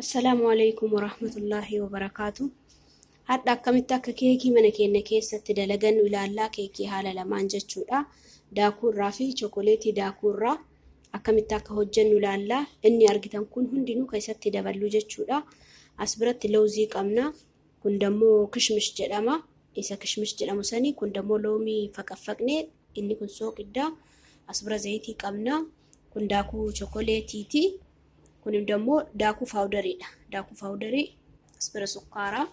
Assalaamu alaykum warahmatullahi wabarakaatu. Hadda akkamitti akka keekii mana keenya keessatti dalagannu ilaallaa. Keekii haala lamaan jechuudha. Daakuurraa fi chookoleetii daakuurraa akkamitti akka hojjennu ilaallaa. Inni argitan kun hundinuu keessatti daballu jechuudha. As biratti lawzii qabna. Kun dammoo kishmish jedhama. Isa kishmish jedhamu sanii kun dammoo loomii faqaffaqnee inni kun sooqiddaa. As bira zayitii qabna. Kun daakuu chookoleetiiti. Kun dammoo daakuu paawudariidha. Daakuu paawudarii as bira sukkaaraa.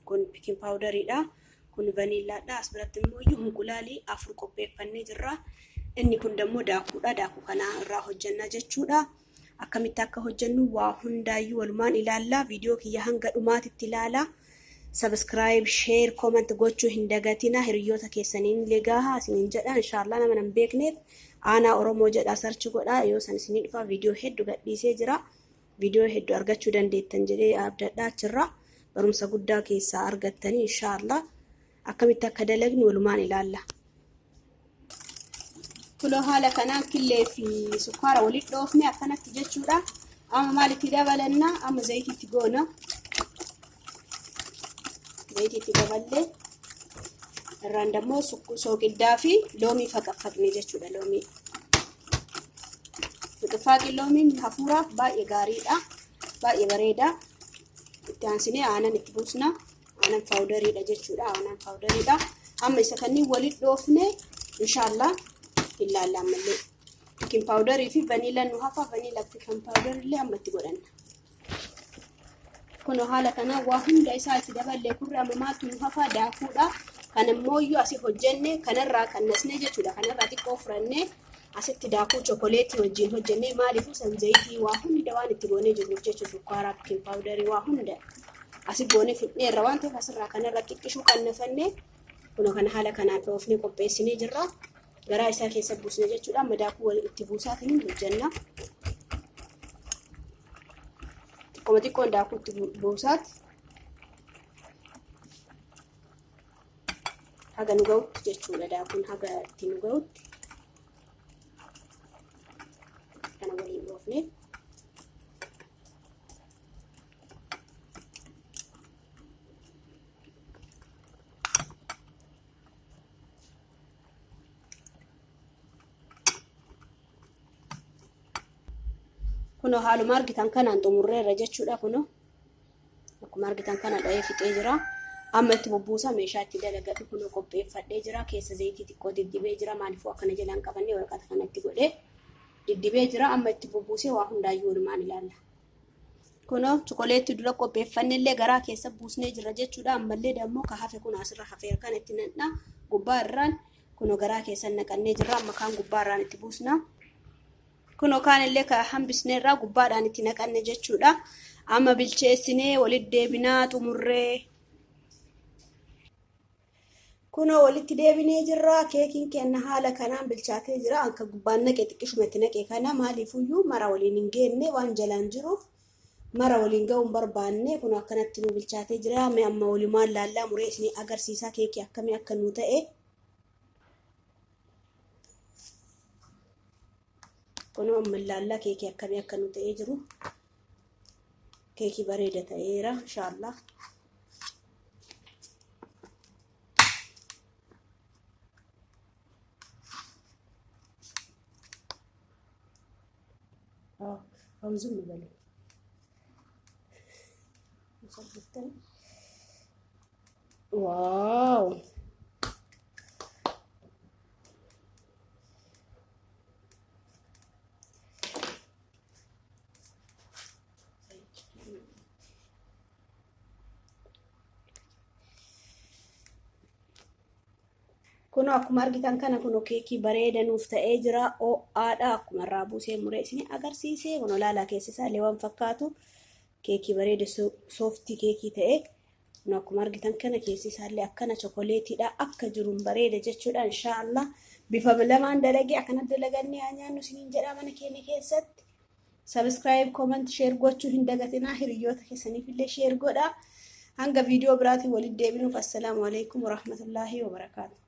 Kun pikin paawudariidha. Kun vaniillaadha. As biratti immoo hinqulaalii 4 qopheeffannee jirra. Inni kun dammoo daakuudha. Daakuu kana irraa hojjenna jechuudha. Akkamitti akka hojjennu waa hundaayyuu walumaan ilaallaa. Viidiyoo kiyya hanga dhumaatitti ilaalaa. Subscribe, share, comment gochuu hin dagatina. Hiriyoota keessaniin leegaa isiniin jedha. Inshallah nama nan beekneef aanaa Oromoo jedha search godhaa. Yoo san isinii dhufa viidiyoo hedduu gadhiisee jira. Viidiyoo hedduu argachuu dandeettan jedhee abdadhaa achirra. Barumsa guddaa keessaa argattanii inshallah. Akkamitti akka dalagnu walumaan ilaalla. Kuloo haala kanaan killee fi sukkaara walitti dhoofne akkanatti jechuudha. Amma maalitti dabalanna? Amma zayitiitti goona. Zayitiitti daballee irraan dammoo sooqiddaa fi loomii faqaffaqne jechuudha. Loomii faqaffaqi loomiin hafuuraaf baay'ee gaariidha. Baay'ee bareeda. Itti aansinee aanan itti buusna. Aanan paawudariidha jechuudha. Aanan paawudariidha. Amma isa kanneen walitti dhoofne inshallah ilaalla ammallee. Pikin paawudarii fi vaniilaan nu hafa. Vaniilaa fi pikin paawudarillee amma itti godhanna. Kun haala kana waa hunda isaa itti daballee kurri amma maatu nu hafa daakuudha. Kan immoo asii hojjenne kanarraa kannasnee jechuudha. Kanarraa xiqqoo furannee asitti daakuu chookoleetii wajjin hojjennee maaliifuu san zayitii waa hunda waan itti goonee jirruuf jechuudha. Sukkaaraa pikin paawudarii waa hunda asii goonee fudheerra waan ta'eef asirraa kanarraa xiqqishuu kannafannee kun kana haala kanaan dhoofnee qopheessinee jirra. Garaa isaa keessa buusnee jechuudha. Amma daakuu itti buusaatiin hojjenna. Xiqqoon daakuu itti buusaati. Haga nu ga'utti jechuudha. Daakuun haga itti nu ga'utti kana waliin dhoofne. Kuno haaluma argitan kanaan xumurreerra jechuudha. Kuno akkuma argitan kana dha'ee fixee jira. Amma itti bubbuusa meeshaa itti dalagadhu kuno qopheeffadhee jira. Keessa zayitii xiqqoo diddibee jira. Maaliifuu akkana jalaan qabannee waraqata kanatti godhee diddibee jira. Amma itti bubbuusee waa hundaayyuu walumaan ilaalla. Kuno chookoleetii dura qopheeffannellee garaa keessa buusnee jira jechuudha. Ammallee dammoo ka hafe kun asirra hafeera kan itti naqna. Gubbaa irraan kuno garaa keessa naqannee jira. Amma kaan gubbaa irraan itti buusna. Kuno kaan illee ka hambisnee irraa gubbaadhaan itti naqanne jechuudha. Amma bilcheessinee walitti deebinaa xumurree. Kuno walitti deebinee jirra. Keekiin keenya haala kanaan bilchaatee jira. Akka gubbaan naqee xiqqishuma itti naqee kana maaliifuyyuu mara waliin hin geenne waan jalaan jiruuf mara waliin ga'uu hin barbaanne. Kun akkanatti nu bilchaatee jira. Amma walumaan laallaa muree isinii agarsiisaa keekii akkamii akka nu ta'e. Kuno amma laallaa keekii akkamii akka nu ta'ee jiru. Keekii bareeda ta'eera inshallah. Zoom bale. Wow. Kuno akkuma argitan kana kuno keekii bareeda nuuf ta'ee jira. Ho'aadha akkuma irraa buusee muree isin agarsiisee kuno laalaa keessa isaa illee waan fakkaatu keekii bareeda sooftii keekii ta'e. Kuno akkuma argitan kana keessi isaa illee akkana chookoleetiidha akka jiruun bareeda jechuudha. Inshallah bifa lamaan dalagee akkana dalagannee nyaannu isiniin jedha mana keenya keessatti. Subscribe, comment, share gochuu hin dagatinaa. Hiriyoota keessaniif illee share godhaa. Hanga viidiyoo biraatiin walitti deebinuuf assalaamu alaykum warahmatullahi wabarakaatuh.